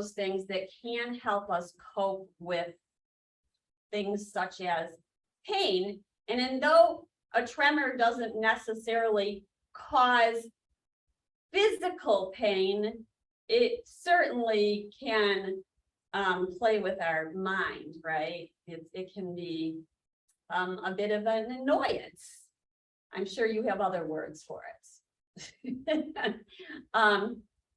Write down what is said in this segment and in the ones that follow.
things that can help us cope with things such as pain. And though a tremor doesn't necessarily cause physical pain, it certainly can play with our mind, right? It can be a bit of an annoyance. I'm sure you have other words for it.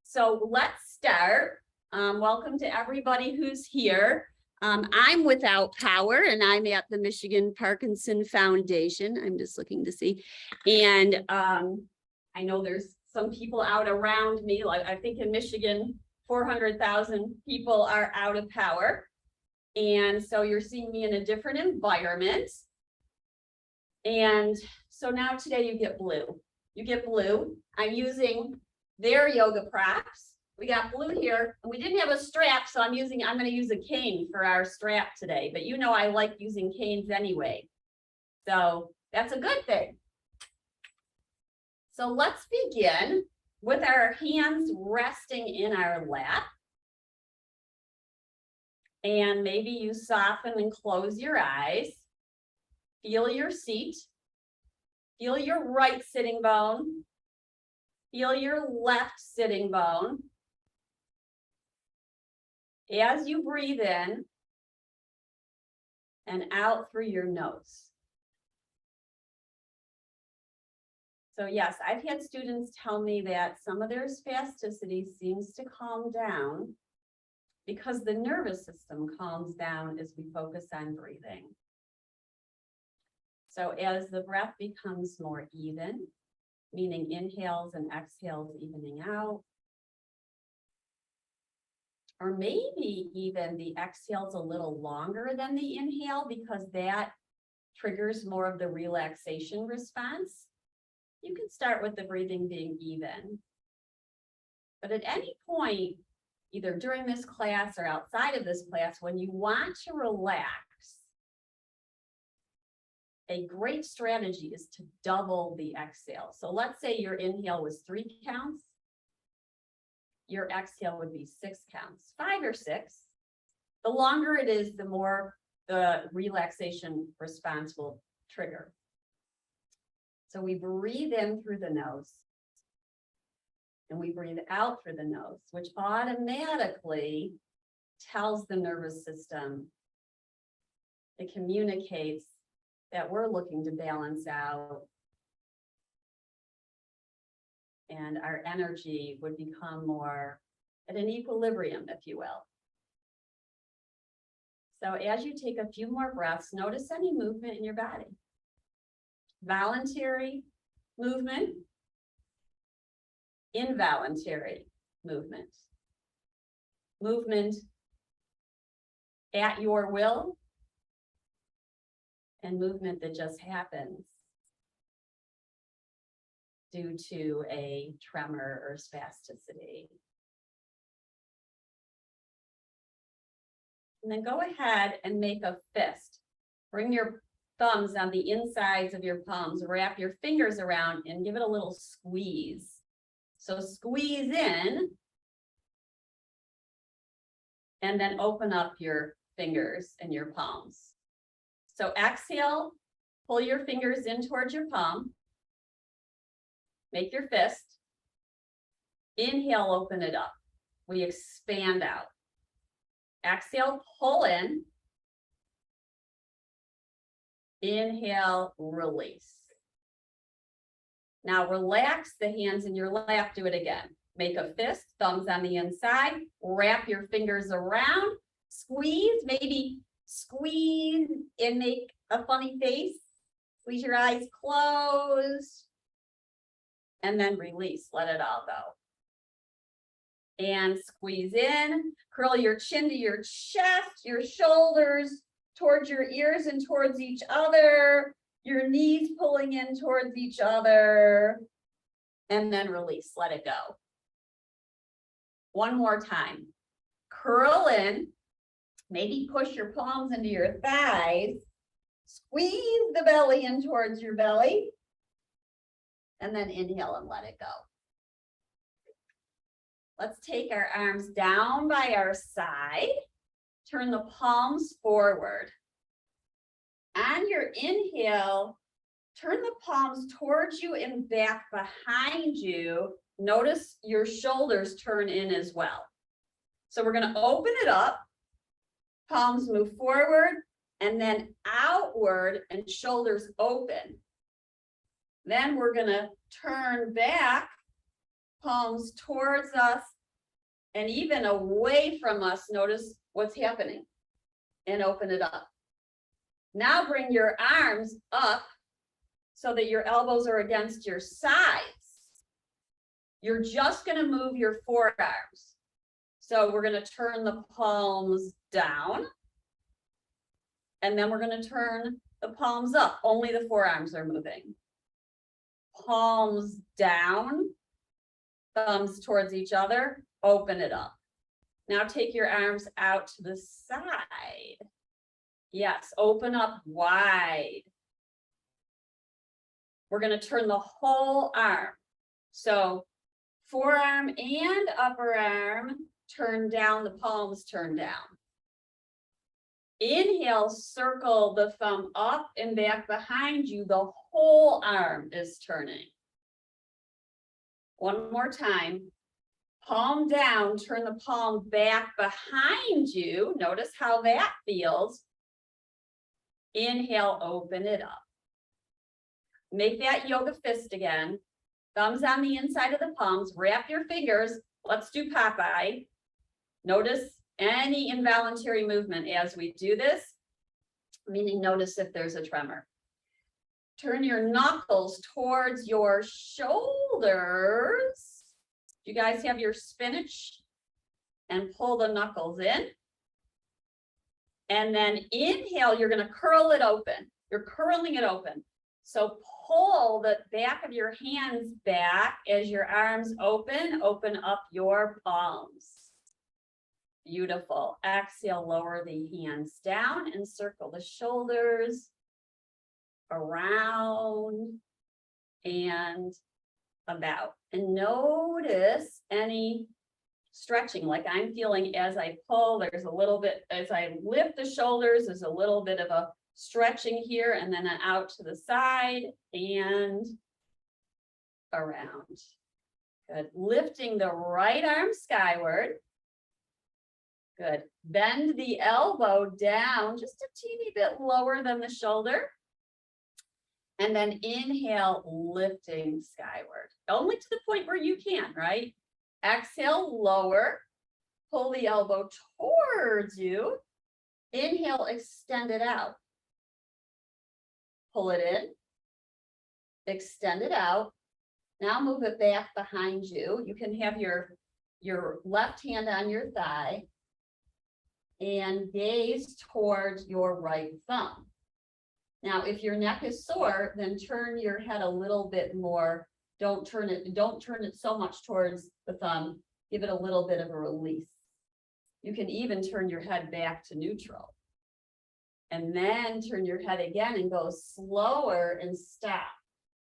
So let's start. Welcome to everybody who's here. I'm without power and I'm at the Michigan Parkinson Foundation. I'm just looking to see. And I know there's some people out around me, like I think in Michigan, 400,000 people are out of power. And so you're seeing me in a different environment. And so now today you get blue. You get blue. I'm using their yoga props. We got blue here, and we didn't have a strap, so I'm going to use a cane for our strap today. But you know I like using canes anyway. So that's a good thing. So let's begin with our hands resting in our lap. And maybe you soften and close your eyes. Feel your seat. Feel your right sitting bone. Feel your left sitting bone. As you breathe in and out through your nose. So yes, I've had students tell me that some of their spasticity seems to calm down because the nervous system calms down as we focus on breathing. So as the breath becomes more even, meaning inhales and exhales evening out, or maybe even the exhale's a little longer than the inhale because that triggers more of the relaxation response. You can start with the breathing being even. But at any point, either during this class or outside of this class, when you want to relax, a great strategy is to double the exhale. So let's say your inhale was 3 counts. Your exhale would be 6 counts, 5 or 6. The longer it is, the more the relaxation response will trigger. So we breathe in through the nose and we breathe out through the nose, which automatically tells the nervous system, it communicates that we're looking to balance out and our energy would become more at an equilibrium, if you will. So as you take a few more breaths, notice any movement in your body. Voluntary movement, involuntary movement. Movement at your will, and movement that just happens due to a tremor or spasticity. And then go ahead and make a fist. Bring your thumbs on the insides of your palms, wrap your fingers around and give it a little squeeze. So squeeze in and then open up your fingers and your palms. So exhale, pull your fingers in towards your palm. Make your fist. Inhale, open it up. We expand out. Exhale, pull in. Inhale, release. Now relax the hands in your lap. Do it again. Make a fist, thumbs on the inside. Wrap your fingers around. Squeeze, maybe squeeze and make a funny face. Squeeze your eyes closed. And then release, let it all go. And squeeze in, curl your chin to your chest, your shoulders towards your ears and towards each other, your knees pulling in towards each other, and then release, let it go. One more time. Curl in, maybe push your palms into your thighs, squeeze the belly in towards your belly, and then inhale and let it go. Let's take our arms down by our side. Turn the palms forward. On your inhale, turn the palms towards you and back behind you. Notice your shoulders turn in as well. So we're going to open it up. Palms move forward and then outward and shoulders open. Then we're going to turn back, palms towards us and even away from us. Notice what's happening and open it up. Now bring your arms up so that your elbows are against your sides. You're just going to move your forearms. So we're going to turn the palms down. And then we're going to turn the palms up. Only the forearms are moving. Palms down, thumbs towards each other, open it up. Now take your arms out to the side. Yes, open up wide. We're going to turn the whole arm. So forearm and upper arm, turn down, the palms turn down. Inhale, circle the thumb up and back behind you. The whole arm is turning. One more time. Palm down, turn the palm back behind you. Notice how that feels. Inhale, open it up. Make that yoga fist again. Thumbs on the inside of the palms. Wrap your fingers. Let's do Popeye. Notice any involuntary movement as we do this, meaning notice if there's a tremor. Turn your knuckles towards your shoulders. You guys have your spinach and pull the knuckles in. And then inhale, you're going to curl it open. You're curling it open. So pull the back of your hands back as your arms open up your palms. Beautiful. Exhale, lower the hands down and circle the shoulders around and about. And notice any stretching, like I'm feeling as I pull, there's a little bit, as I lift the shoulders, there's a little bit of a stretching here and then out to the side and around. Good. Lifting the right arm skyward. Good. Bend the elbow down just a teeny bit lower than the shoulder. And then inhale, lifting skyward. Only to the point where you can, right? Exhale, lower. Pull the elbow towards you. Inhale, extend it out. Pull it in. Extend it out. Now move it back behind you. You can have your left hand on your thigh and gaze towards your right thumb. Now, if your neck is sore, then turn your head a little bit more. Don't turn it so much towards the thumb. Give it a little bit of a release. You can even turn your head back to neutral. And then turn your head again and go slower and stop.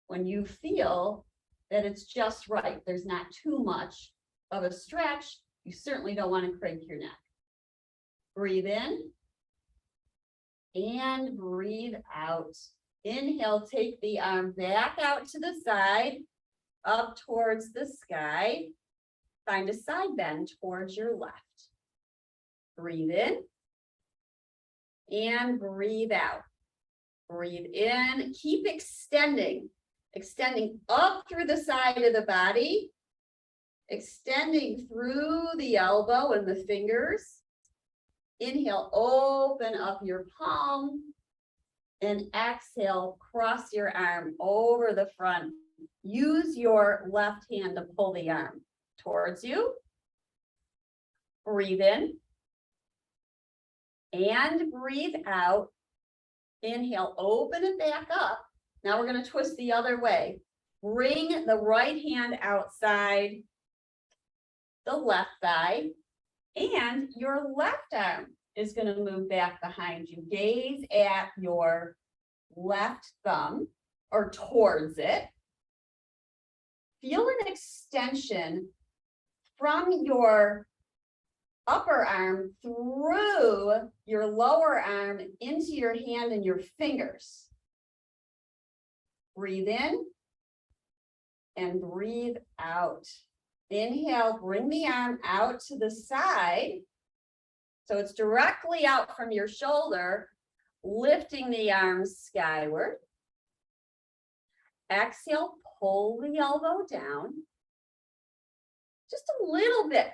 When you feel that it's just right, there's not too much of a stretch, you certainly don't want to crank your neck. Breathe in and breathe out. Inhale, take the arm back out to the side, up towards the sky. Find a side bend towards your left. Breathe in and breathe out. Breathe in, keep extending up through the side of the body, extending through the elbow and the fingers. Inhale, open up your palm, and exhale, cross your arm over the front. Use your left hand to pull the arm towards you. Breathe in and breathe out. Inhale, open it back up. Now we're going to twist the other way. Bring the right hand outside the left thigh, and your left arm is going to move back behind you. Gaze at your left thumb or towards it. Feel an extension from your upper arm through your lower arm into your hand and your fingers. Breathe in and breathe out. Inhale, bring the arm out to the side. So it's directly out from your shoulder, lifting the arms skyward. Exhale, pull the elbow down. Just a little bit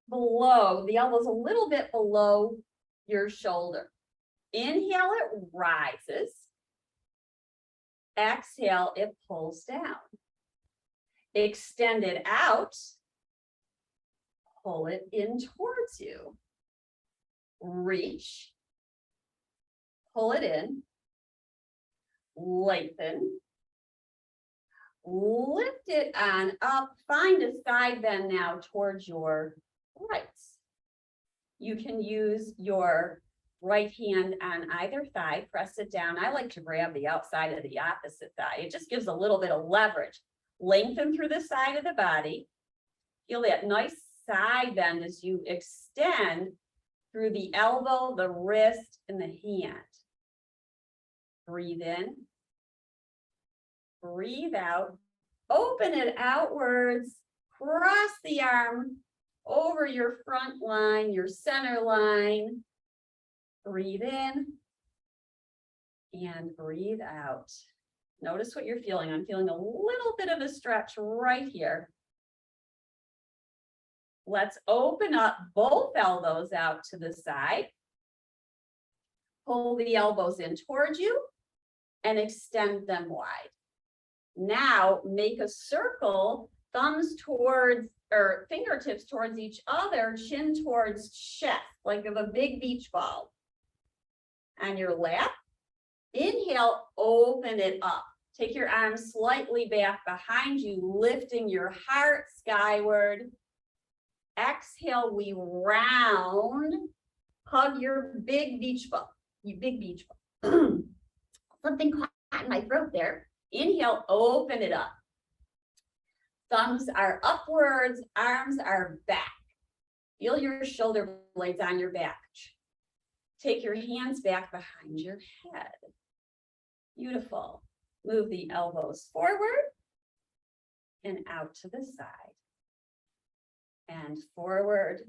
below, the elbow's a little bit below your shoulder. Inhale, it rises. Exhale, it pulls down. Extend it out. Pull it in towards you. Reach. Pull it in. Lengthen. Lift it on up. Find a side bend now towards your right. You can use your right hand on either thigh, press it down. I like to grab the outside of the opposite thigh. It just gives a little bit of leverage. Lengthen through the side of the body. Feel that nice side bend as you extend through the elbow, the wrist, and the hand. Breathe in. Breathe out. Open it outwards. Cross the arm over your front line, your center line. Breathe in and breathe out. Notice what you're feeling. I'm feeling a little bit of a stretch right here. Let's open up both elbows out to the side. Pull the elbows in towards you and extend them wide. Now make a circle, thumbs towards, or fingertips towards each other, chin towards chest, like of a big beach ball. On your lap, inhale, open it up. Take your arms slightly back behind you, lifting your heart skyward. Exhale, we round. Hug your big beach ball. Something caught in my throat there. Inhale, open it up. Thumbs are upwards, arms are back. Feel your shoulder blades on your back. Take your hands back behind your head. Beautiful. Move the elbows forward and out to the side. And forward.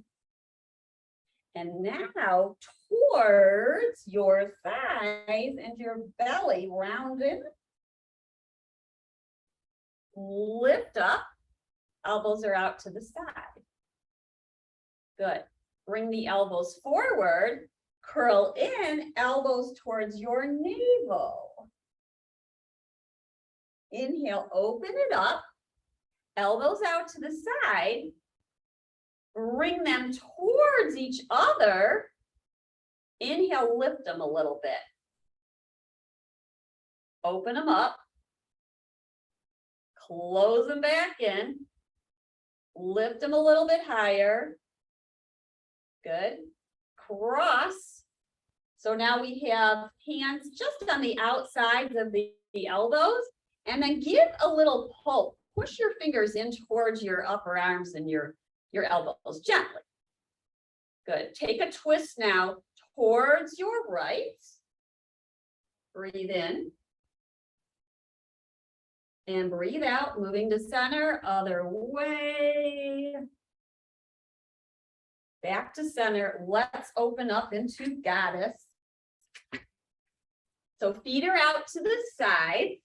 And now towards your thighs and your belly, rounded. Lift up. Elbows are out to the side. Good. Bring the elbows forward. Curl in, elbows towards your navel. Inhale, open it up. Elbows out to the side. Bring them towards each other. Inhale, lift them a little bit. Open them up. Close them back in. Lift them a little bit higher. Good. Cross. So now we have hands just on the outsides of the elbows. And then give a little pull. Push your fingers in towards your upper arms and your elbows gently. Good. Take a twist now towards your right. Breathe in. And breathe out, moving to center, other way. Back to center. Let's open up into goddess. So feet are out to the side.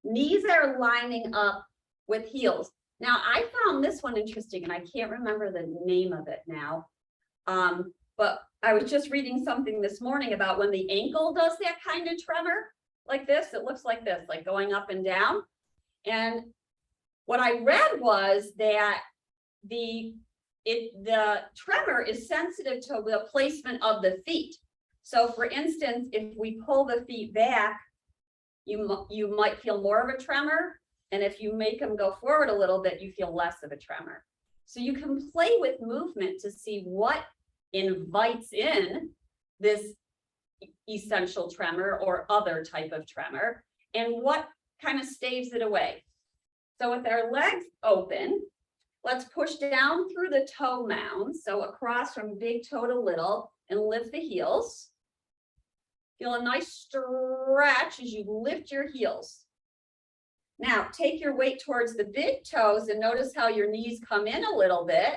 Knees are lining up with heels. Now, I found this one interesting, and I can't remember the name of it now. But I was just reading something this morning about when the ankle does that kind of tremor, like this. It looks like this, like going up and down. And what I read was that the tremor is sensitive to the placement of the feet. So for instance, if we pull the feet back, you might feel more of a tremor. And if you make them go forward a little bit, you feel less of a tremor. So you can play with movement to see what invites in this essential tremor or other type of tremor, and what kind of staves it away. So with our legs open, Let's push down through the toe mound. So across from big toe to little and lift the heels. Feel a nice stretch as you lift your heels. Now take your weight towards the big toes and notice how your knees come in a little bit.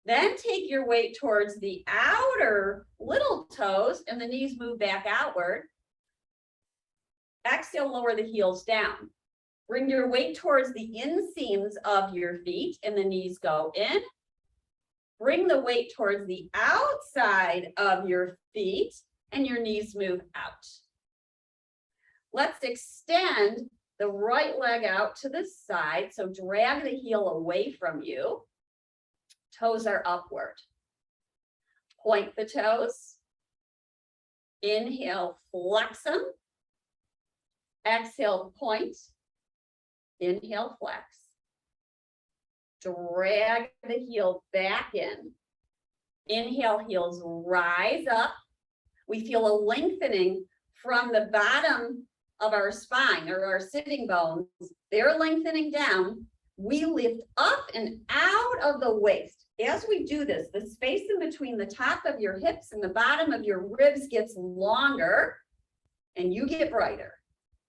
Then take your weight towards the outer little toes and the knees move back outward. Exhale, lower the heels down. Bring your weight towards the inseams of your feet and the knees go in. Bring the weight towards the outside of your feet and your knees move out. Let's extend the right leg out to the side. So drag the heel away from you. Toes are upward. Point the toes. Inhale, flex them. Exhale, point. Inhale, flex. Drag the heel back in. Inhale, heels rise up. We feel a lengthening from the bottom of our spine or our sitting bones. They're lengthening down. We lift up and out of the waist. As we do this, the space in between the top of your hips and the bottom of your ribs gets longer and you get brighter.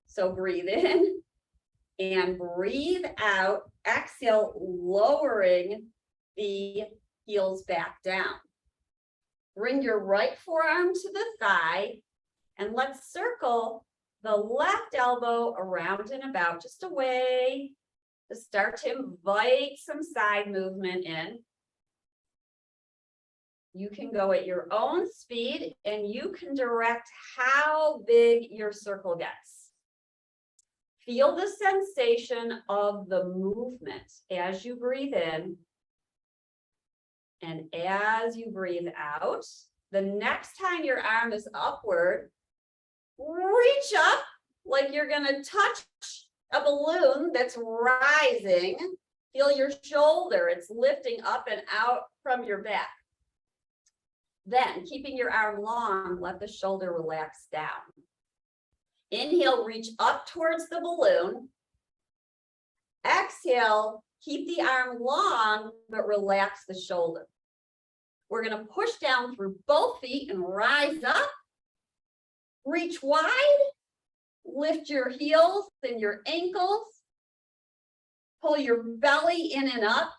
So breathe in and breathe out. Exhale, lowering the heels back down. Bring your right forearm to the thigh and let's circle the left elbow around and about, just a way to start to invite some side movement in. You can go at your own speed and you can direct how big your circle gets. Feel the sensation of the movement as you breathe in and as you breathe out. The next time your arm is upward, reach up like you're going to touch a balloon that's rising. Feel your shoulder, it's lifting up and out from your back. Then, keeping your arm long, let the shoulder relax down. Inhale, reach up towards the balloon. Exhale, keep the arm long, but relax the shoulder. We're going to push down through both feet and rise up. Reach wide. Lift your heels and your ankles. Pull your belly in and up.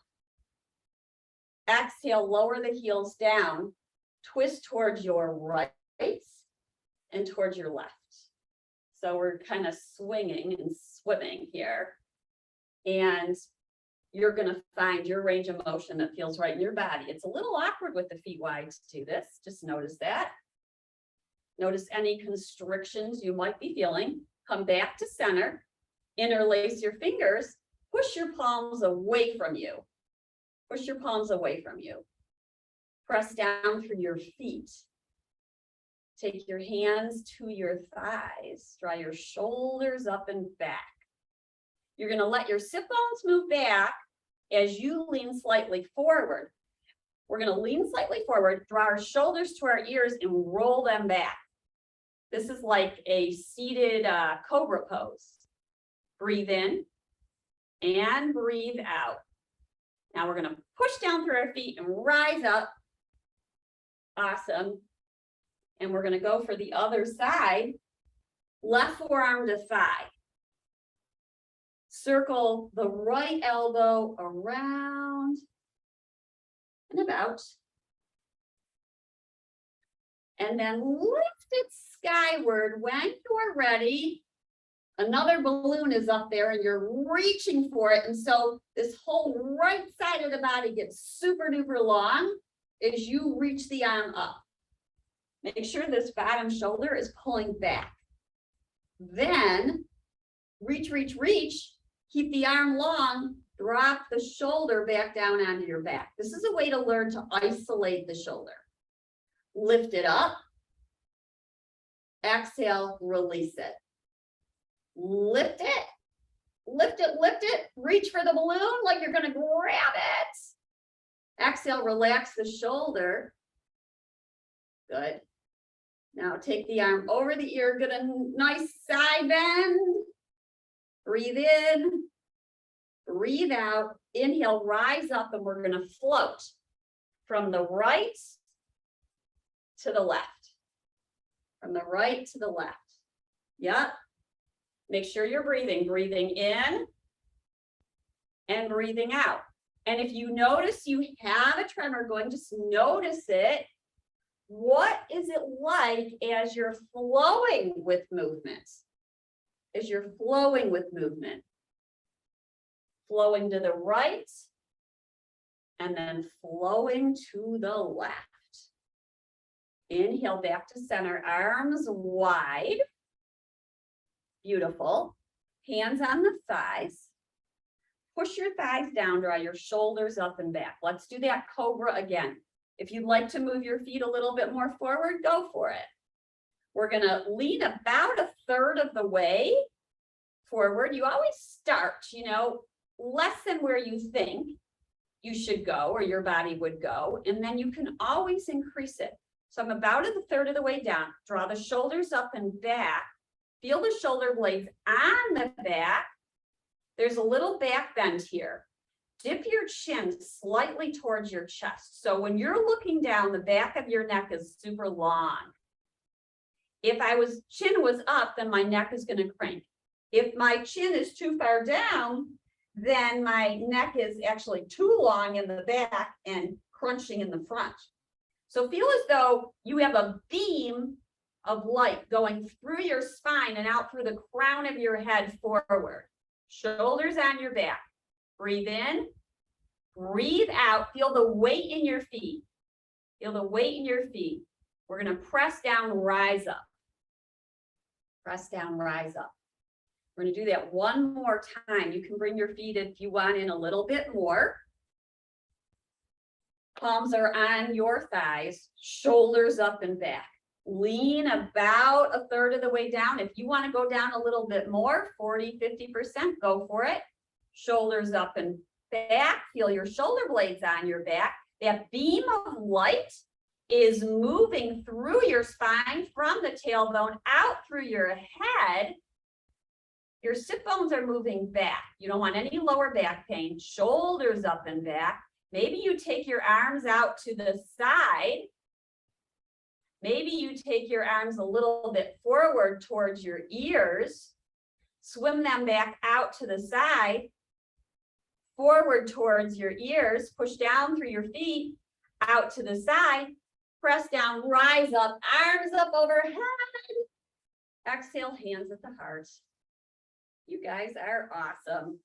Exhale, lower the heels down. Twist towards your right and towards your left. So we're kind of swinging and swimming here. And you're going to find your range of motion that feels right in your body. It's a little awkward with the feet wide to do this. Just notice that. Notice any constrictions you might be feeling. Come back to center. Interlace your fingers. Push your palms away from you. Push your palms away from you. Press down through your feet. Take your hands to your thighs. Draw your shoulders up and back. You're going to let your sit bones move back as you lean slightly forward. We're going to lean slightly forward, draw our shoulders to our ears, and roll them back. This is like a seated Cobra pose. Breathe in and breathe out. Now we're going to push down through our feet and rise up. Awesome. And we're going to go for the other side. Left forearm to thigh. Circle the right elbow around and about. And then lift it skyward. When you are ready, another balloon is up there and you're reaching for it. And so this whole right side of the body gets super duper long as you reach the arm up. Make sure this bottom shoulder is pulling back. Then reach, reach, reach. Keep the arm long. Drop the shoulder back down onto your back. This is a way to learn to isolate the shoulder. Lift it up. Exhale, release it. Lift it. Lift it, lift it. Reach for the balloon like you're going to grab it. Exhale, relax the shoulder. Good. Now take the arm over the ear. Get a nice side bend. Breathe in. Breathe out. Inhale, rise up, and we're going to float from the right to the left. From the right to the left. Yep. Make sure you're breathing in and breathing out. And if you notice you have a tremor going, just notice it. What is it like as you're flowing with movement? As you're flowing with movement. Flowing to the right and then flowing to the left. Inhale back to center, arms wide. Beautiful. Hands on the thighs. Push your thighs down, draw your shoulders up and back. Let's do that Cobra again. If you'd like to move your feet a little bit more forward, go for it. We're going to lean about a third of the way forward. You always start, less than where you think you should go or your body would go, and then you can always increase it. So I'm about a third of the way down. Draw the shoulders up and back. Feel the shoulder blades on the back. There's a little back bend here. Dip your chin slightly towards your chest. So when you're looking down, the back of your neck is super long. If chin was up, then my neck is going to crank. If my chin is too far down, then my neck is actually too long in the back and crunching in the front. So feel as though you have a beam of light going through your spine and out through the crown of your head forward. Shoulders on your back. Breathe in, breathe out. Feel the weight in your feet. Feel the weight in your feet. We're going to press down, rise up. Press down, rise up. We're going to do that one more time. You can bring your feet if you want in a little bit more. Palms are on your thighs, shoulders up and back. Lean about a third of the way down. If you want to go down a little bit more, 40, 50%, go for it. Shoulders up and back. Feel your shoulder blades on your back. That beam of light is moving through your spine from the tailbone out through your head. Your sit bones are moving back. You don't want any lower back pain. Shoulders up and back. Maybe you take your arms out to the side. Maybe you take your arms a little bit forward towards your ears. Swim them back out to the side. Forward towards your ears. Push down through your feet. Out to the side. Press down, rise up, arms up overhead. Exhale, hands at the heart. You guys are awesome.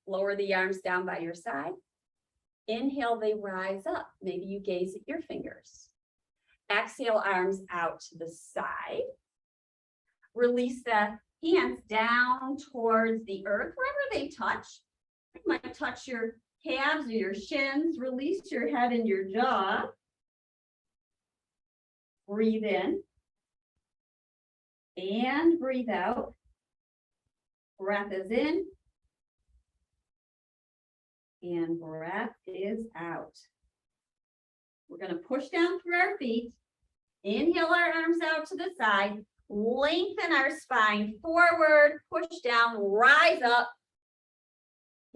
Lower the arms down by your side. Inhale, they rise up. Maybe you gaze at your fingers. Exhale, arms out to the side. Release the hands down towards the earth, wherever they touch. You might touch your calves or your shins. Release your head and your jaw. Breathe in. And breathe out. Breath is in. And breath is out. We're going to push down through our feet. Inhale our arms out to the side. Lengthen our spine forward. Push down. Rise up.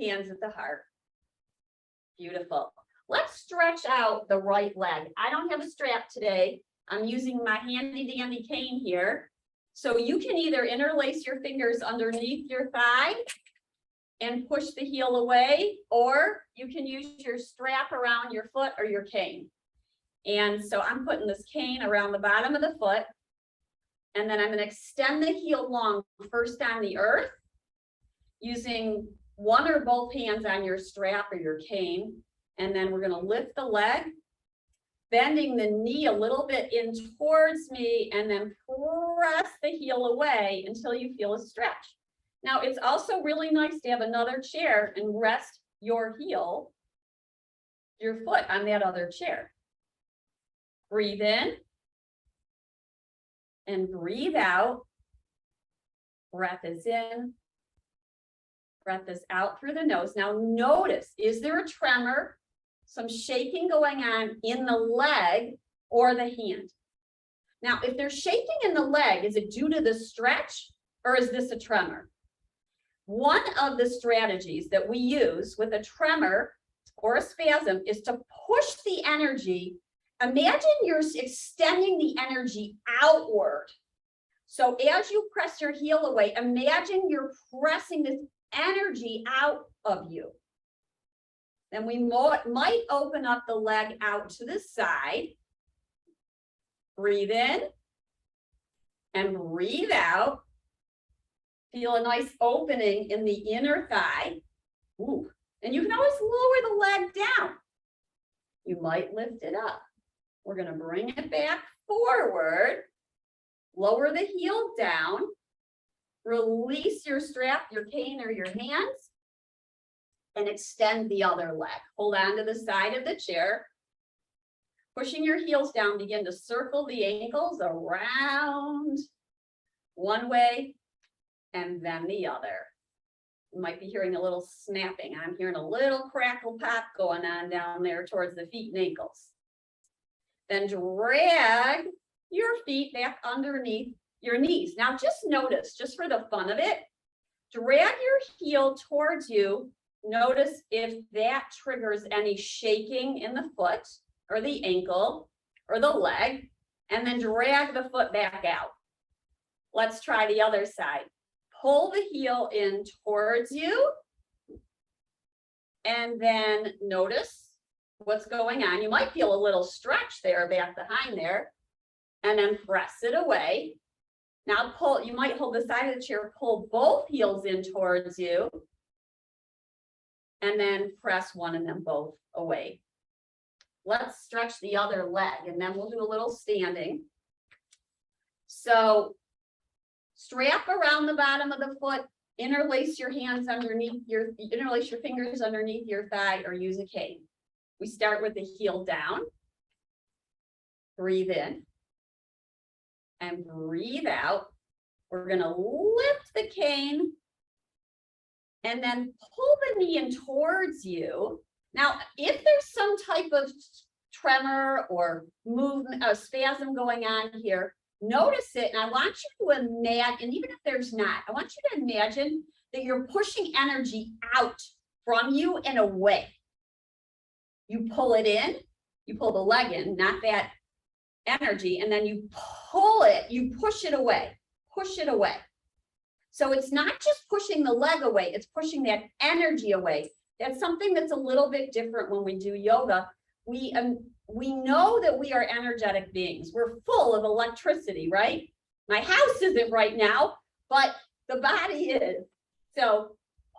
Hands at the heart. Beautiful. Let's stretch out the right leg. I don't have a strap today. I'm using my handy dandy cane here. So you can either interlace your fingers underneath your thigh and push the heel away, or you can use your strap around your foot or your cane. And so I'm putting this cane around the bottom of the foot, and then I'm going to extend the heel long first on the earth, using one or both hands on your strap or your cane. And then we're going to lift the leg, bending the knee a little bit in towards me, and then press the heel away until you feel a stretch. Now, it's also really nice to have another chair and rest your heel, your foot on that other chair. Breathe in and breathe out. Breath is in. Breath is out through the nose. Now notice, is there a tremor, some shaking going on in the leg or the hand? Now, if there's shaking in the leg, is it due to the stretch or is this a tremor? One of the strategies that we use with a tremor or a spasm is to push the energy. Imagine you're extending the energy outward. So as you press your heel away, imagine you're pressing this energy out of you. Then we might open up the leg out to the side. Breathe in and breathe out. Feel a nice opening in the inner thigh. Ooh. And you can always lower the leg down. You might lift it up. We're going to bring it back forward. Lower the heel down. Release your strap, your cane, or your hands. And extend the other leg. Hold on to the side of the chair. Pushing your heels down, begin to circle the ankles around one way and then the other. You might be hearing a little snapping. I'm hearing a little crackle pop going on down there towards the feet and ankles. Then drag your feet back underneath your knees. Now just notice, just for the fun of it, drag your heel towards you. Notice if that triggers any shaking in the foot or the ankle or the leg, and then drag the foot back out. Let's try the other side. Pull the heel in towards you, and then notice what's going on. You might feel a little stretch there back behind there, and then press it away. Now pull, you might hold the side of the chair, pull both heels in towards you, and then press one and then both away. Let's stretch the other leg, and then we'll do a little standing. So strap around the bottom of the foot, interlace your hands underneath your, interlace your fingers underneath your thigh, or use a cane. We start with the heel down. Breathe in and breathe out. We're going to lift the cane and then pull the knee in towards you. Now, if there's some type of tremor or movement, a spasm going on here, notice it. And I want you to imagine, and even if there's not, I want you to imagine that you're pushing energy out from you and away. You pull it in, you pull the leg in, not that energy, and then you pull it, you push it away, push it away. So it's not just pushing the leg away, it's pushing that energy away. That's something that's a little bit different when we do yoga. We know that we are energetic beings. We're full of electricity, right? My house isn't right now, but the body is. So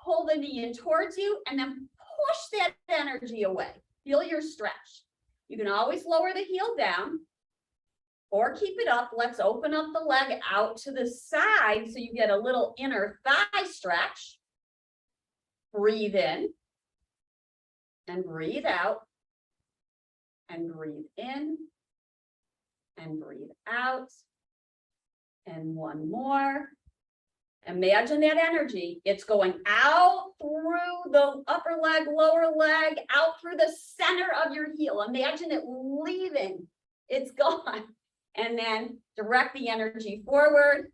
pull the knee in towards you and then push that energy away. Feel your stretch. You can always lower the heel down or keep it up. Let's open up the leg out to the side so you get a little inner thigh stretch. Breathe in and breathe out and breathe in and breathe out. And one more. Imagine that energy. It's going out through the upper leg, lower leg, out through the center of your heel. Imagine it leaving. It's gone. And then direct the energy forward.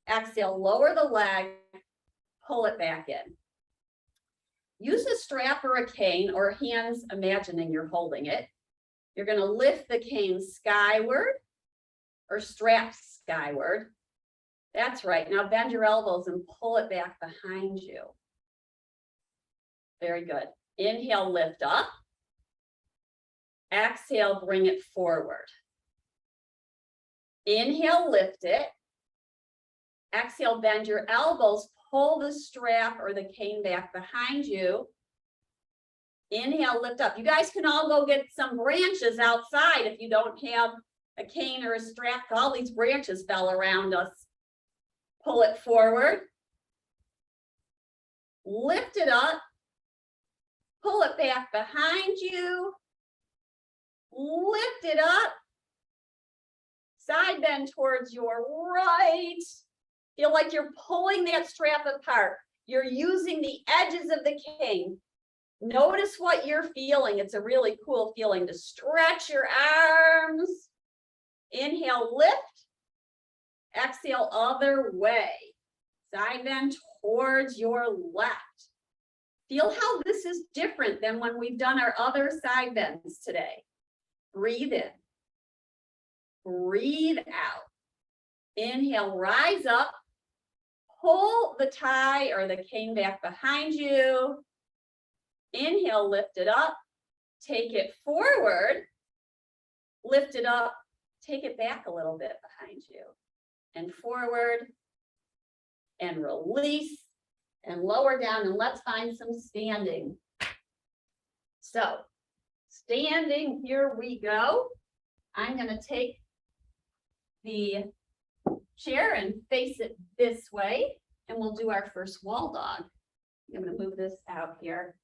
Exhale, lower the leg, pull it back in. Use a strap or a cane or hands, imagining you're holding it. You're going to lift the cane skyward or strap skyward. That's right. Now bend your elbows and pull it back behind you. Very good. Inhale, lift up. Exhale, bring it forward. Inhale, lift it. Exhale, bend your elbows, pull the strap or the cane back behind you. Inhale, lift up. You guys can all go get some branches outside if you don't have a cane or a strap. All these branches fell around us. Pull it forward. Lift it up. Pull it back behind you. Lift it up. Side bend towards your right. Feel like you're pulling that strap apart. You're using the edges of the cane. Notice what you're feeling. It's a really cool feeling to stretch your arms. Inhale, lift. Exhale, other way. Side bend towards your left. Feel how this is different than when we've done our other side bends today. Breathe in. Breathe out. Inhale, rise up. Pull the tie or the cane back behind you. Inhale, lift it up. Take it forward. Lift it up. Take it back a little bit behind you. And forward. And release. And lower down. And let's find some standing. So, standing, here we go. I'm going to take the chair and face it this way, and we'll do our first wall dog. I'm going to move this out here.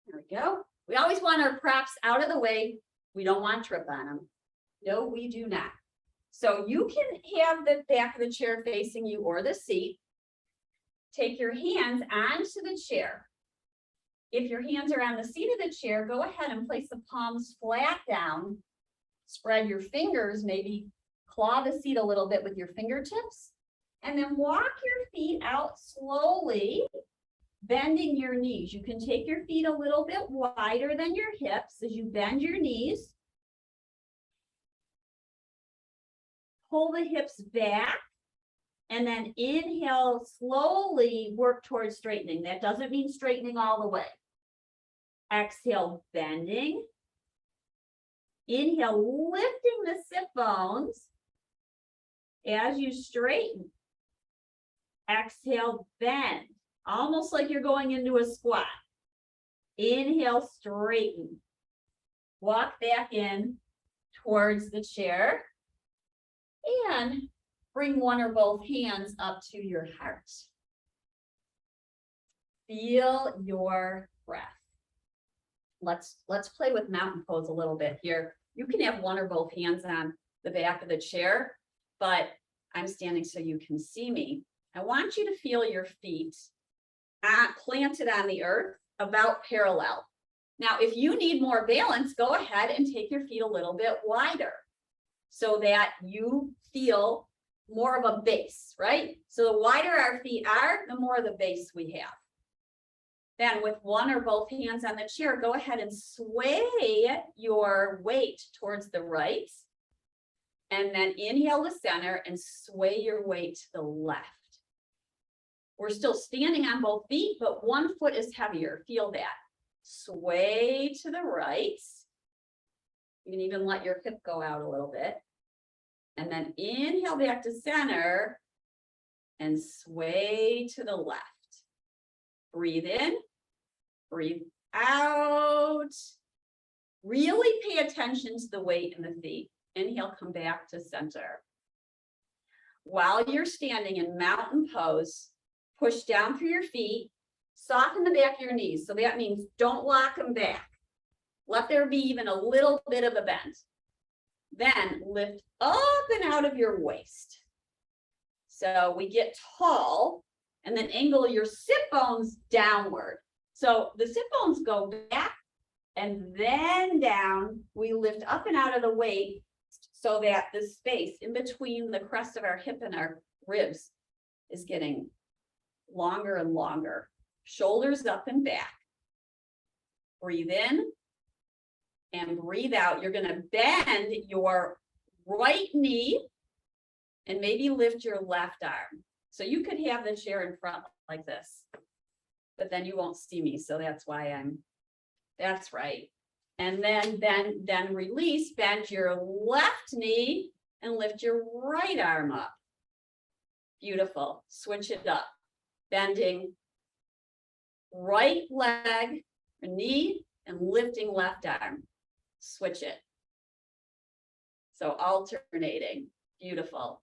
There we go. We always want our props out of the way. We don't want to trip on them. No, we do not. So you can have the back of the chair facing you or the seat. Take your hands onto the chair. If your hands are on the seat of the chair, go ahead and place the palms flat down. Spread your fingers, maybe claw the seat a little bit with your fingertips, and then walk your feet out slowly, bending your knees. You can take your feet a little bit wider than your hips as you bend your knees. Pull the hips back, and then inhale, slowly work towards straightening. That doesn't mean straightening all the way. Exhale, bending. Inhale, lifting the sit bones as you straighten. Exhale, bend, almost like you're going into a squat. Inhale, straighten. Walk back in towards the chair and bring one or both hands up to your heart. Feel your breath. Let's play with mountain pose a little bit here. You can have one or both hands on the back of the chair, but I'm standing so you can see me. I want you to feel your feet planted on the earth about parallel. Now, if you need more balance, go ahead and take your feet a little bit wider so that you feel more of a base, right? So the wider our feet are, the more the base we have. Then with one or both hands on the chair, go ahead and sway your weight towards the right. And then inhale to center and sway your weight to the left. We're still standing on both feet, but one foot is heavier. Feel that. Sway to the right. You can even let your hip go out a little bit. And then inhale back to center and sway to the left. Breathe in, breathe out. Really pay attention to the weight in the feet. Inhale, come back to center. While you're standing in mountain pose, push down through your feet, soften the back of your knees. So that means don't lock them back. Let there be even a little bit of a bend. Then lift up and out of your waist. So we get tall. And then angle your sit bones downward. So the sit bones go back and then down. We lift up and out of the waist so that the space in between the crest of our hip and our ribs is getting longer and longer. Shoulders up and back. Breathe in and breathe out. You're going to bend your right knee and maybe lift your left arm. So you could have the chair in front like this, but then you won't see me. So that's why that's right. And then release, bend your left knee and lift your right arm up. Beautiful. Switch it up. Bending right leg, knee, and lifting left arm. Switch it. So alternating. Beautiful.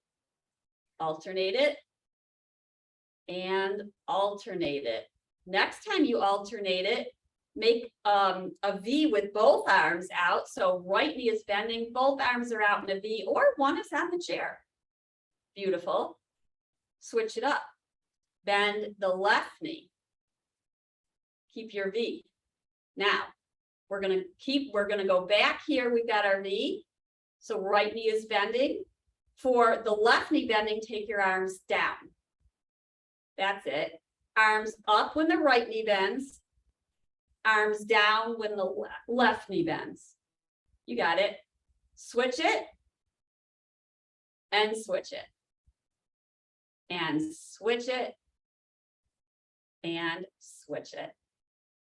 Alternate it. And alternate it. Next time you alternate it, make a V with both arms out. So right knee is bending, both arms are out in a V, or one is on the chair. Beautiful. Switch it up. Bend the left knee. Keep your V. Now, we're gonna go back here. We've got our V. So right knee is bending. For the left knee bending, take your arms down. That's it. Arms up when the right knee bends. Arms down when the left knee bends. You got it. Switch it. And switch it. And switch it. And switch it.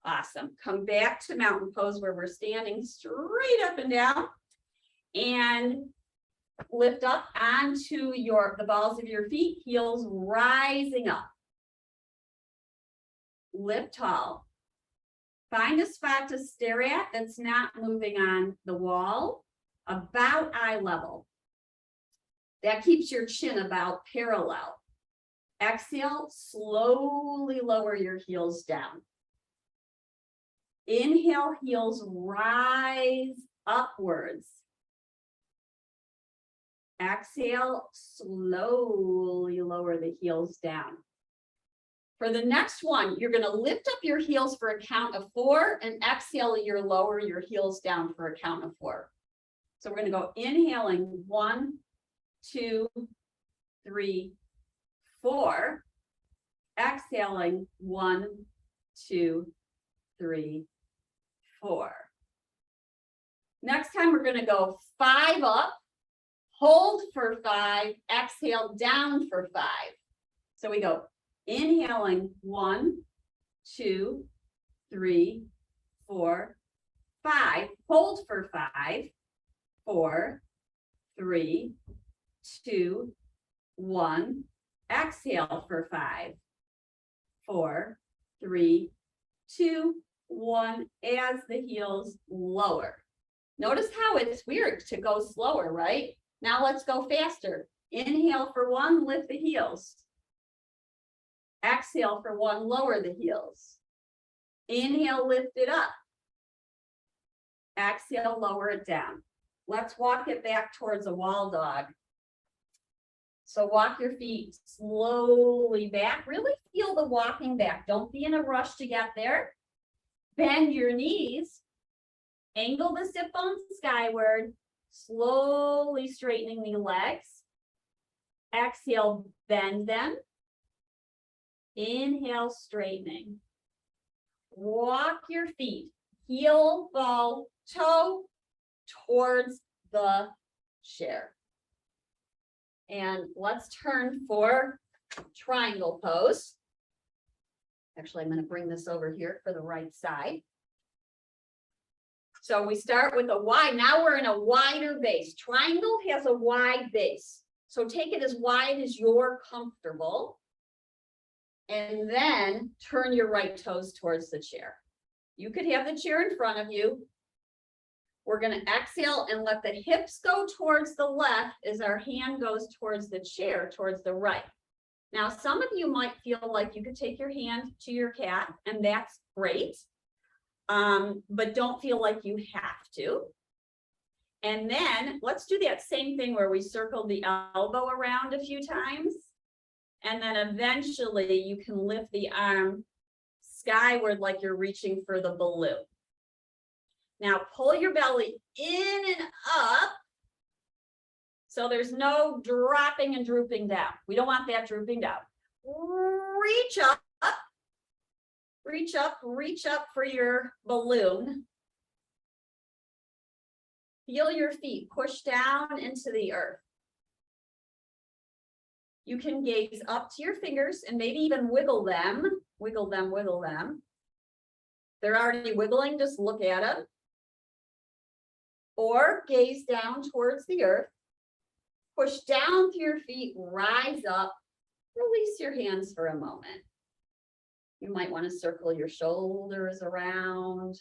Awesome. Come back to mountain pose where we're standing straight up and down. And lift up onto the balls of your feet, heels rising up. Lift tall. Find a spot to stare at that's not moving on the wall, about eye level. That keeps your chin about parallel. Exhale, slowly lower your heels down. Inhale, heels rise upwards. Exhale, slowly lower the heels down. For the next one, you're going to lift up your heels for a count of 4 and exhale, you're lower your heels down for a count of 4. So we're going to go inhaling 1, 2, 3, 4. Exhaling 1, 2, 3, 4. Next time we're going to go 5 up. Hold for 5, exhale down for 5. So we go inhaling 1, 2, 3, 4, 5. Hold for 5, 4, 3, 2, 1. Exhale for 5, 4, 3, 2, 1. As the heels lower. Notice how it's weird to go slower, right? Now let's go faster. Inhale for 1, lift the heels. Exhale for 1, lower the heels. Inhale, lift it up. Exhale, lower it down. Let's walk it back towards a wall dog. So walk your feet slowly back. Really feel the walking back. Don't be in a rush to get there. Bend your knees. Angle the sit bones skyward. Slowly straightening the legs. Exhale, bend them. Inhale, straightening. Walk your feet, heel, ball, toe towards the chair. And let's turn for triangle pose. Actually, I'm going to bring this over here for the right side. So we start with a wide, now we're in a wider base. Triangle has a wide base. So take it as wide as you're comfortable. And then turn your right toes towards the chair. You could have the chair in front of you. We're going to exhale and let the hips go towards the left as our hand goes towards the chair, towards the right. Now, some of you might feel like you could take your hand to your cat, and that's great. But don't feel like you have to. And then let's do that same thing where we circle the elbow around a few times. And then eventually you can lift the arm skyward like you're reaching for the balloon. Now pull your belly in and up. So there's no dropping and drooping down. We don't want that drooping down. Reach up. Reach up, reach up for your balloon. Feel your feet push down into the earth. You can gaze up to your fingers and maybe even wiggle them. Wiggle them, wiggle them. They're already wiggling, just look at them. Or gaze down towards the earth. Push down through your feet, rise up. Release your hands for a moment. You might want to circle your shoulders around.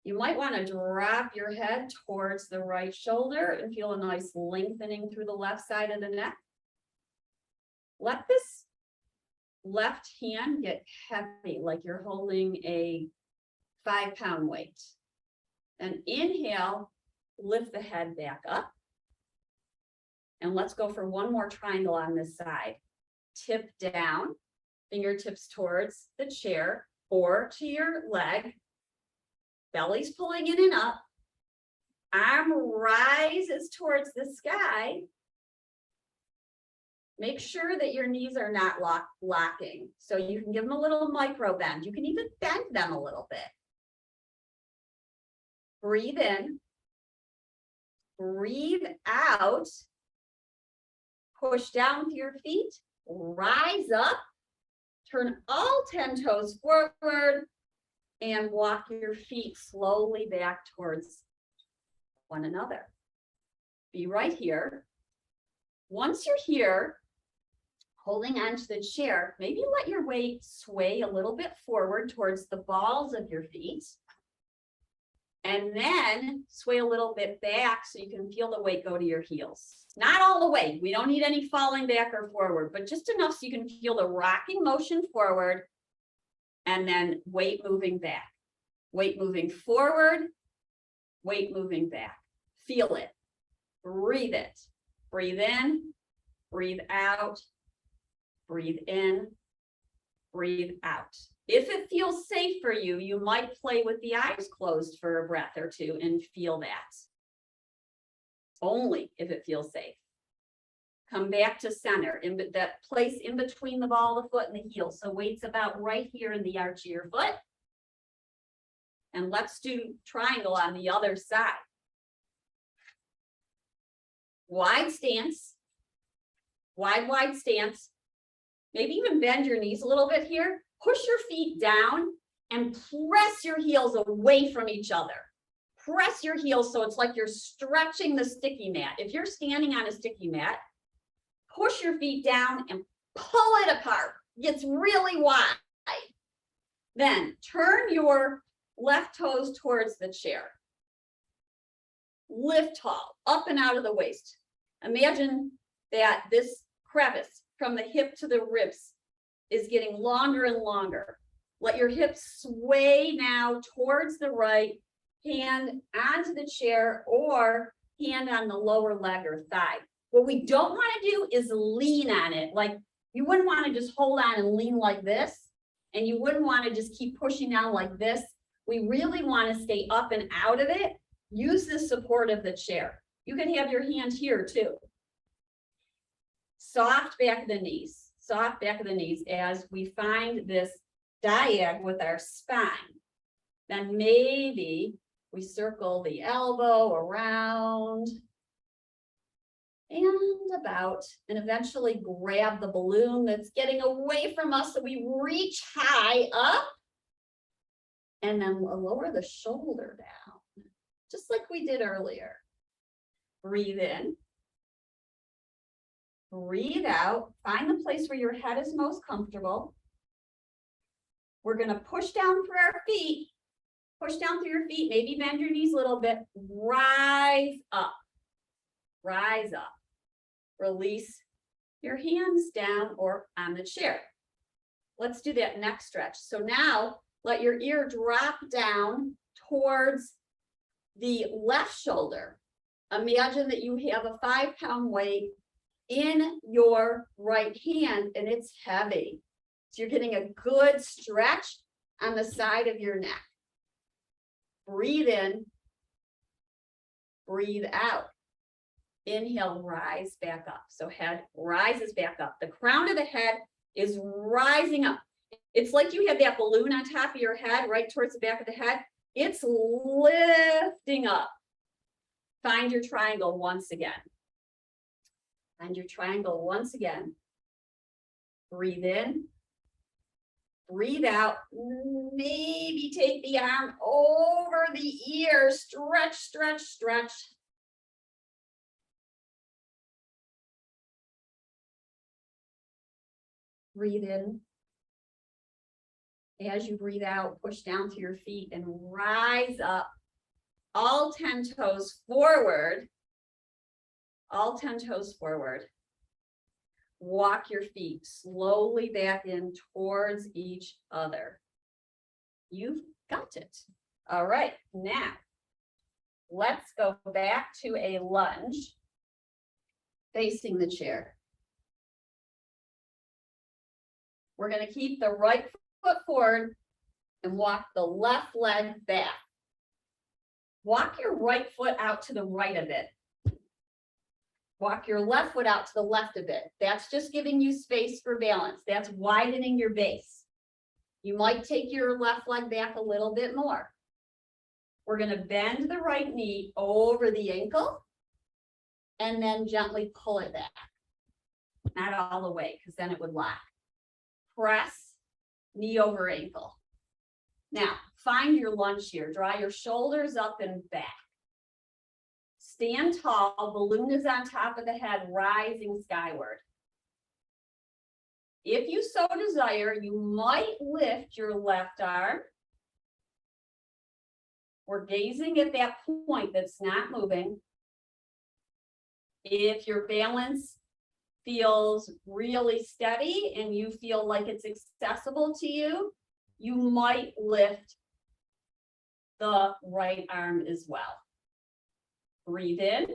You might want to drop your head towards the right shoulder and feel a nice lengthening through the left side of the neck. Let this left hand get heavy, like you're holding a 5-pound weight. And inhale, lift the head back up. And let's go for one more triangle on this side. Tip down. Fingertips towards the chair or to your leg. Belly's pulling in and up. Arm rises towards the sky. Make sure that your knees are not locking. So you can give them a little micro bend. You can even bend them a little bit. Breathe in. Breathe out. Push down with your feet. Rise up. Turn all 10 toes forward and walk your feet slowly back towards one another. Be right here. Once you're here, holding onto the chair, maybe let your weight sway a little bit forward towards the balls of your feet. And then sway a little bit back so you can feel the weight go to your heels. Not all the way. We don't need any falling back or forward, but just enough so you can feel the rocking motion forward and then weight moving back. Weight moving forward, weight moving back. Feel it. Breathe it. Breathe in, breathe out, breathe in, breathe out. If it feels safe for you, you might play with the eyes closed for a breath or two and feel that. Only if it feels safe. Come back to center, in that place in between the ball of the foot and the heel. So weight's about right here in the arch of your foot. And let's do triangle on the other side. Wide stance. Wide stance. Maybe even bend your knees a little bit here. Push your feet down and press your heels away from each other. Press your heels so it's like you're stretching the sticky mat. If you're standing on a sticky mat, push your feet down and pull it apart. It gets really wide. Then turn your left toes towards the chair. Lift tall, up and out of the waist. Imagine that this crevice from the hip to the ribs is getting longer and longer. Let your hips sway now towards the right, hand onto the chair or hand on the lower leg or thigh. What we don't want to do is lean on it. Like you wouldn't want to just hold on and lean like this, and you wouldn't want to just keep pushing down like this. We really want to stay up and out of it. Use the support of the chair. You can have your hand here too. Soft back of the knees. Soft back of the knees as we find this diag with our spine. Then maybe we circle the elbow around and about, and eventually grab the balloon that's getting away from us so we reach high up and then lower the shoulder down, just like we did earlier. Breathe in. Breathe out. Find the place where your head is most comfortable. We're going to push down through our feet. Push down through your feet. Maybe bend your knees a little bit. Rise up. Rise up. Release your hands down or on the chair. Let's do that next stretch. So now let your ear drop down towards the left shoulder. Imagine that you have a 5-pound weight in your right hand and it's heavy. So you're getting a good stretch on the side of your neck. Breathe in, breathe out. Inhale, rise back up. So head rises back up. The crown of the head is rising up. It's like you have that balloon on top of your head, right towards the back of the head. It's lifting up. Find your triangle once again. Find your triangle once again. Breathe in. Breathe out. Maybe take the arm over the ear. Stretch, stretch, stretch. Breathe in. As you breathe out, push down to your feet and rise up. All 10 toes forward. All 10 toes forward. Walk your feet slowly back in towards each other. You've got it. All right, now let's go back to a lunge facing the chair. We're going to keep the right foot forward and walk the left leg back. Walk your right foot out to the right of it. Walk your left foot out to the left a bit. That's just giving you space for balance. That's widening your base. You might take your left leg back a little bit more. We're going to bend the right knee over the ankle and then gently pull it back. Not all the way, because then it would lock. Press, knee over ankle. Now, find your lunge here. Draw your shoulders up and back. Stand tall, balloon is on top of the head, rising skyward. If you so desire, you might lift your left arm. We're gazing at that point that's not moving. If your balance feels really steady and you feel like it's accessible to you, you might lift the right arm as well. Breathe in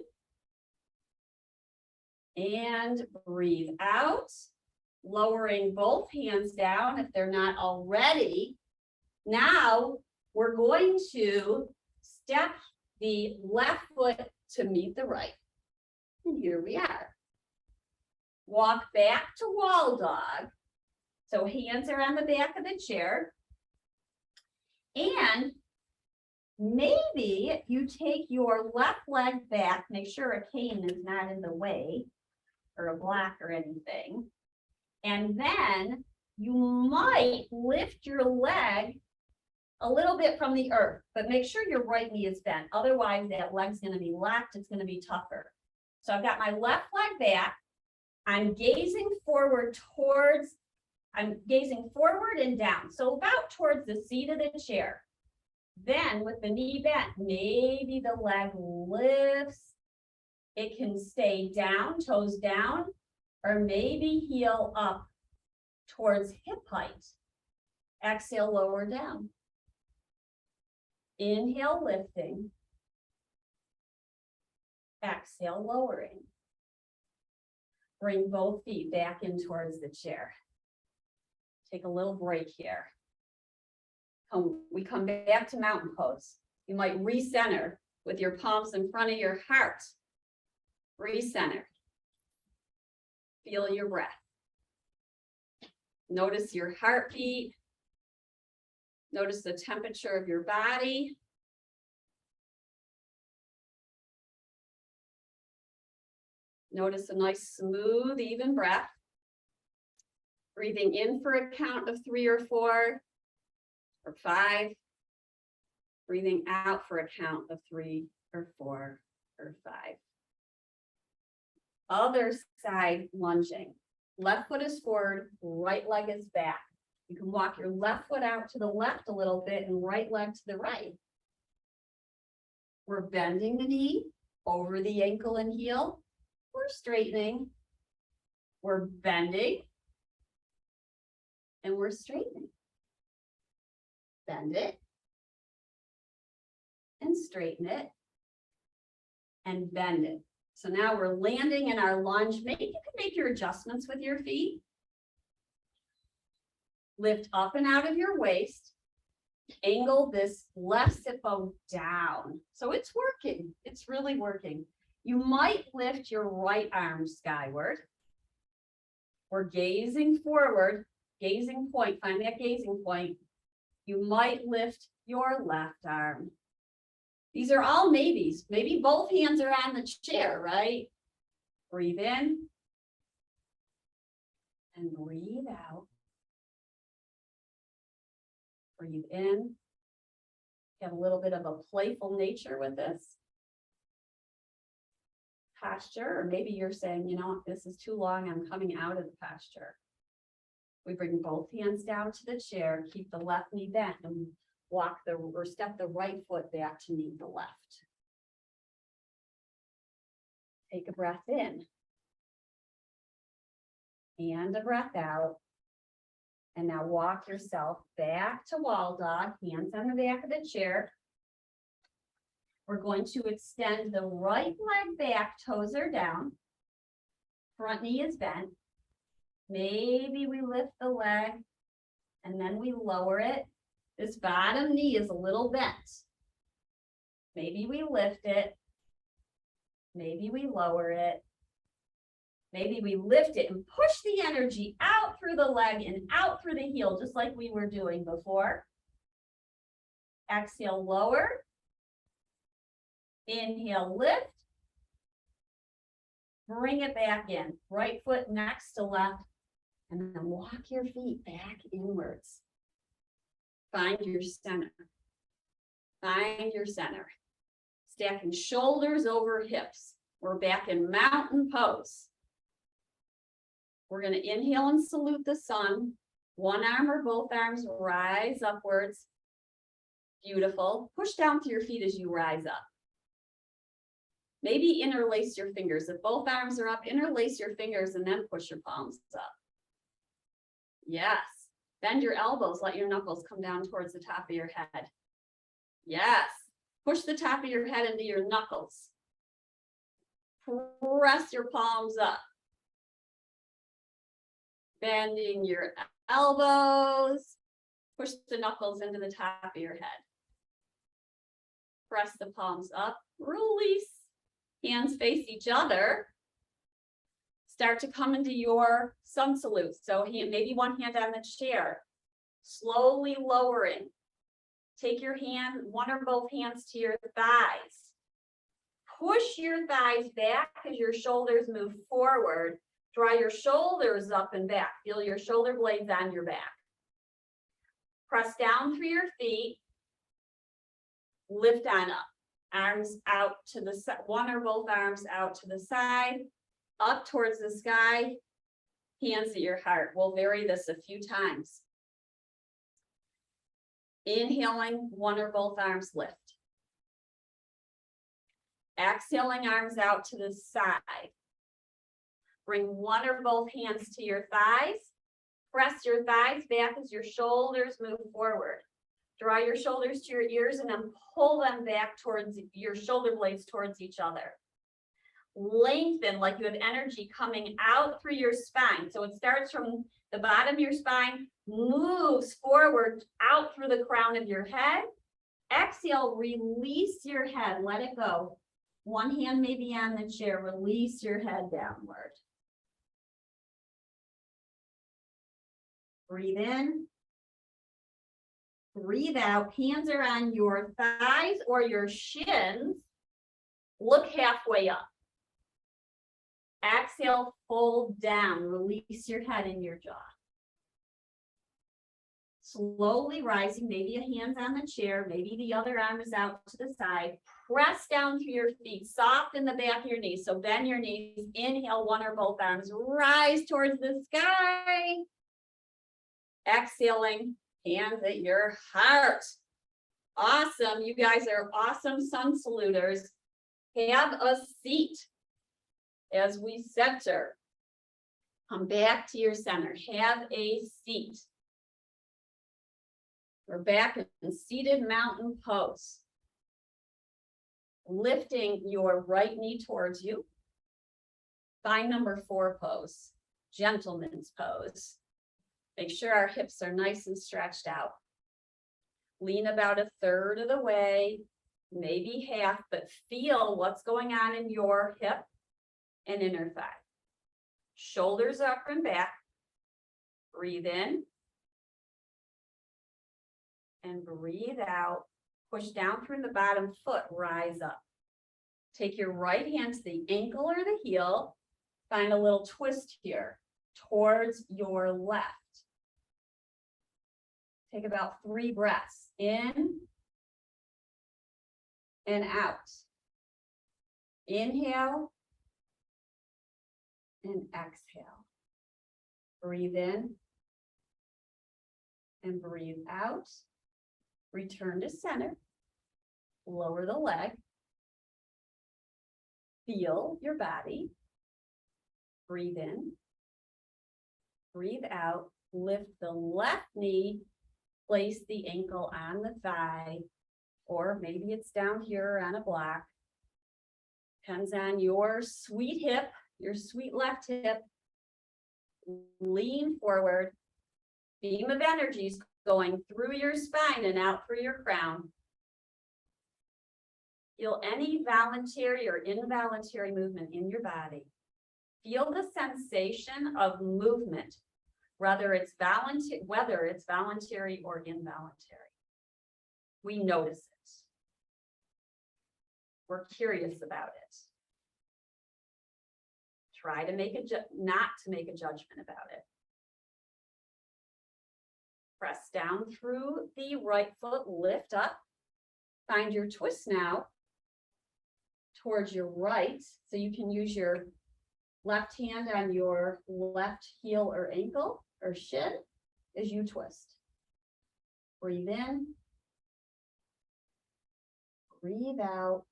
and breathe out, lowering both hands down if they're not already. Now we're going to step the left foot to meet the right. And here we are. Walk back to wall dog. So hands are on the back of the chair. And maybe you take your left leg back, make sure a cane is not in the way or a block or anything. And then you might lift your leg a little bit from the earth, but make sure your right knee is bent. Otherwise, that leg's going to be locked. It's going to be tougher. So I've got my left leg back. I'm gazing forward and down. So about towards the seat of the chair. Then with the knee bent, maybe the leg lifts. It can stay down, toes down, or maybe heel up towards hip height. Exhale, lower down. Inhale, lifting. Exhale, lowering. Bring both feet back in towards the chair. Take a little break here. We come back to mountain pose. You might recenter with your palms in front of your heart. Recenter. Feel your breath. Notice your heartbeat. Notice the temperature of your body. Notice a nice, smooth, even breath. Breathing in for a count of 3 or 4 or 5. Breathing out for a count of 3 or 4 or 5. Other side lunging. Left foot is forward, right leg is back. You can walk your left foot out to the left a little bit and right leg to the right. We're bending the knee over the ankle and heel. We're straightening. We're bending. And we're straightening. Bend it. And straighten it. And bend it. So now we're landing in our lunge. Maybe you can make your adjustments with your feet. Lift up and out of your waist. Angle this left sit bone down. So it's working. It's really working. You might lift your right arm skyward. We're gazing forward. Gazing point. Find that gazing point. You might lift your left arm. These are all maybes. Maybe both hands are on the chair, right? Breathe in. And breathe out. Breathe in. Have a little bit of a playful nature with this posture, or maybe you're saying, you know, this is too long, I'm coming out of the posture. We bring both hands down to the chair, keep the left knee bent, and step the right foot back to meet the left. Take a breath in. And a breath out. And now walk yourself back to wall dog, hands on the back of the chair. We're going to extend the right leg back, toes are down. Front knee is bent. Maybe we lift the leg and then we lower it. This bottom knee is a little bent. Maybe we lift it. Maybe we lower it. Maybe we lift it and push the energy out through the leg and out through the heel, just like we were doing before. Exhale, lower. Inhale, lift. Bring it back in. Right foot next to left. And then walk your feet back inwards. Find your center. Find your center. Stacking shoulders over hips. We're back in mountain pose. We're going to inhale and salute the sun. One arm or both arms rise upwards. Beautiful. Push down through your feet as you rise up. Maybe interlace your fingers. If both arms are up, interlace your fingers and then push your palms up. Yes. Bend your elbows. Let your knuckles come down towards the top of your head. Yes. Push the top of your head into your knuckles. Press your palms up. Bending your elbows. Push the knuckles into the top of your head. Press the palms up. Release. Hands face each other. Start to come into your sun salute. So maybe one hand on the chair. Slowly lowering. Take your hand, one or both hands to your thighs. Push your thighs back as your shoulders move forward. Draw your shoulders up and back. Feel your shoulder blades on your back. Press down through your feet. Lift on up. Arms out to the side, one or both arms out to the side, up towards the sky, hands at your heart. We'll vary this a few times. Inhaling, one or both arms lift. Exhaling, arms out to the side. Bring one or both hands to your thighs. Press your thighs back as your shoulders move forward. Draw your shoulders to your ears and then pull them back towards your shoulder blades towards each other. Lengthen like you have energy coming out through your spine. So it starts from the bottom of your spine, moves forward out through the crown of your head. Exhale, release your head, let it go. One hand may be on the chair, release your head downward. Breathe in. Breathe out. Hands are on your thighs or your shins. Look halfway up. Exhale, fold down. Release your head and your jaw. Slowly rising, maybe a hand's on the chair, maybe the other arm is out to the side. Press down through your feet, soften the back of your knees. So bend your knees, inhale, one or both arms, rise towards the sky. Exhaling, hands at your heart. Awesome. You guys are awesome sun saluters. Have a seat as we center. Come back to your center. Have a seat. We're back in seated mountain pose. Lifting your right knee towards you. Find number 4 pose, gentleman's pose. Make sure our hips are nice and stretched out. Lean about 1/3 of the way, maybe half, but feel what's going on in your hip and inner thigh. Shoulders up and back. Breathe in. And breathe out. Push down through the bottom foot, rise up. Take your right hand to the ankle or the heel. Find a little twist here towards your left. Take about 3 breaths in and out. Inhale and exhale. Breathe in and breathe out. Return to center. Lower the leg. Feel your body. Breathe in. Breathe out. Lift the left knee. Place the ankle on the thigh, or maybe it's down here on a block. Depends on your sweet hip, your sweet left hip. Lean forward. Beam of energy is going through your spine and out through your crown. Feel any voluntary or involuntary movement in your body. feel the sensation of movement, whether it's voluntary or involuntary. We notice it. We're curious about it. Try to not to make a judgment about it. Press down through the right foot, lift up. Find your twist now towards your right. So you can use your left hand on your left heel or ankle or shin as you twist. Breathe in. Breathe out.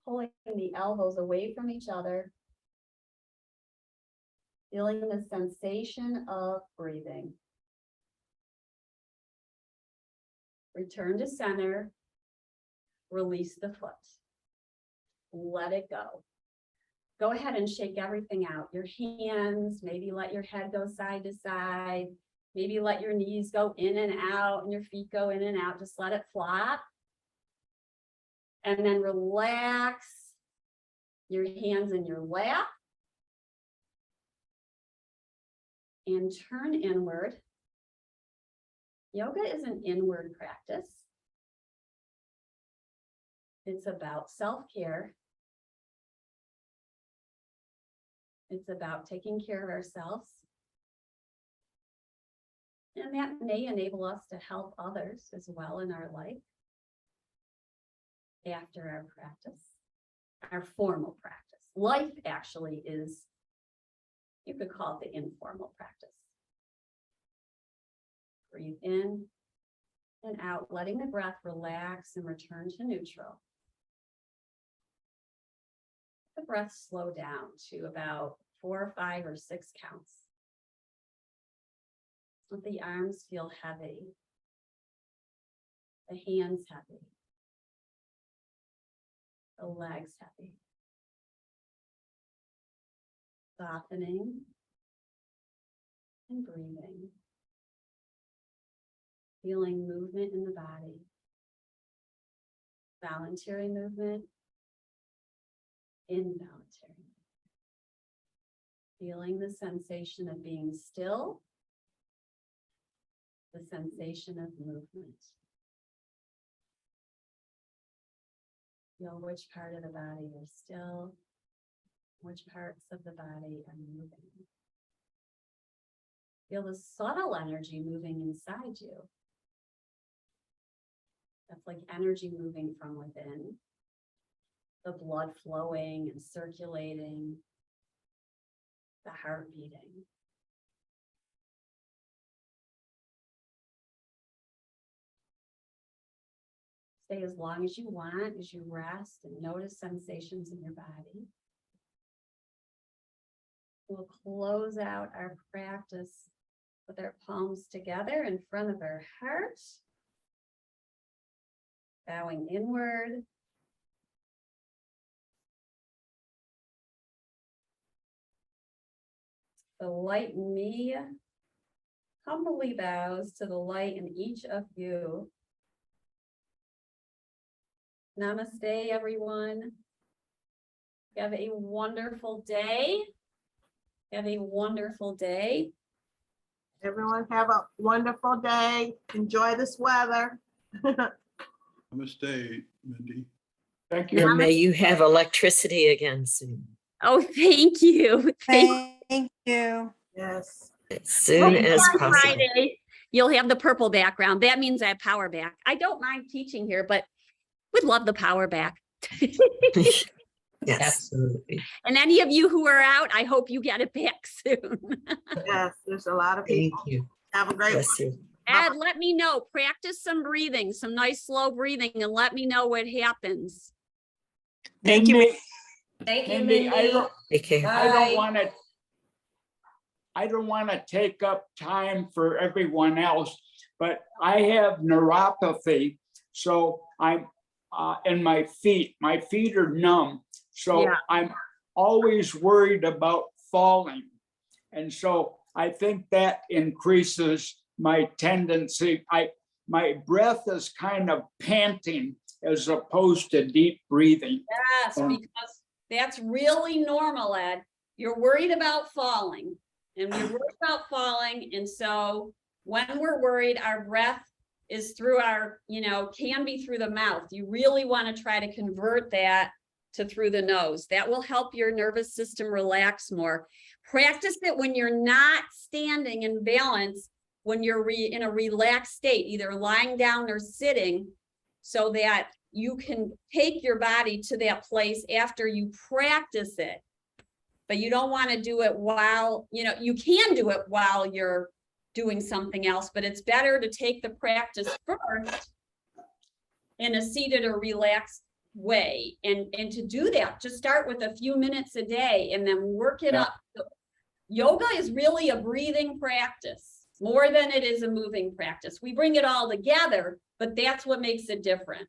Pulling the elbows away from each other. Feeling the sensation of breathing. Return to center. Release the foot. Let it go. Go ahead and shake everything out. Your hands, maybe let your head go side to side. Maybe let your knees go in and out and your feet go in and out. Just let it flop. And then relax your hands in your lap. And turn inward. Yoga is an inward practice. It's about self-care. It's about taking care of ourselves. And that may enable us to help others as well in our life after our practice, our formal practice. Life actually is, you could call it the informal practice. Breathe in and out, letting the breath relax and return to neutral. The breath slow down to about 4, 5, or 6 counts. Let the arms feel heavy, the hands heavy, the legs heavy. Softening and breathing. Feeling movement in the body. Voluntary movement, involuntary. Feeling the sensation of being still, the sensation of movement. Feel which part of the body is still, which parts of the body are moving. Feel the subtle energy moving inside you. That's like energy moving from within. The blood flowing and circulating. The heart beating. Stay as long as you want as you rest and notice sensations in your body. We'll close out our practice with our palms together in front of our heart. Bowing inward. The light in me humbly bows to the light in each of you. Namaste, everyone. Have a wonderful day. Have a wonderful day. Everyone have a wonderful day. Enjoy this weather. Namaste, Mindy. Thank you. And may you have electricity again soon. Oh, thank you. Thank you. Yes. As soon as On possible. Friday, you'll have the purple background. That means I have power back. I don't mind teaching here, but would love the power back. Yes. Absolutely. And any of you who are out, I hope you get it back soon. Yes, there's a lot of Thank people. you. Have a great Bless one. you. Ed, let me know. Practice some breathing, some nice slow breathing, and let me know what happens. Thank you. Thank you, Mindy, Mindy. Take care. I don't want to take up time for everyone else, but I have neuropathy. So I'm in my feet are numb. So Yeah. I'm always worried about falling. And so I think that increases my tendency. My breath is kind of panting as opposed to deep breathing. Yes, because that's really normal, Ed. you're worried about falling, and we're worried about falling, and so when we're worried, our breath is through our, can be through the mouth. You really want to try to convert that to through the nose. That will help your nervous system relax more. Practice it when you're not standing in balance, when you're in a relaxed state, either lying down or sitting, so that you can take your body to that place after you practice it. But you don't want to do it while, you can do it while you're doing something else, but it's better to take the practice first in a seated or relaxed way. And to do that, just start with a few minutes a day and then work it up. Yoga is really a breathing practice more than it is a moving practice. We bring it all together, but that's what makes it different.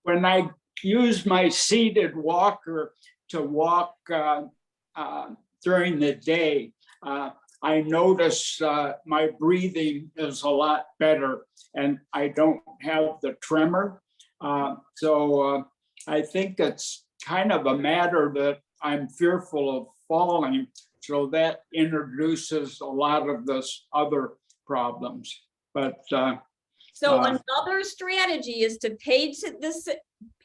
When I use my seated walker to walk during the day, I notice my breathing is a lot better and I don't have the tremor. So I think it's kind of a matter that I'm fearful of falling. So that introduces a lot of this other problems. But so another strategy is to pay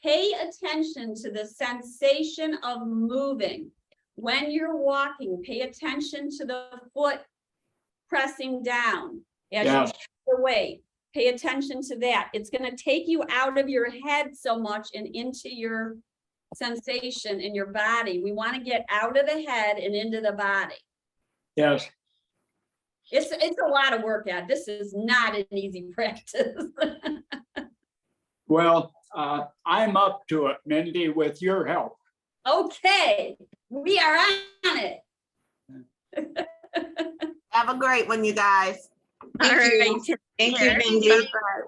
attention to the sensation of moving. When you're walking, pay attention to the foot pressing down as you take the weight. Pay attention to that. It's going to take you out of your head so much and into your sensation in your body. We want to get out of the head and into the body. yes, It's a lot of work, Ed. This is not an easy practice. well, I'm up to it, Mindy, with your help. Okay, we are on it. Have a great one, you guys. All right. Thank you, Mindy. Bye-bye.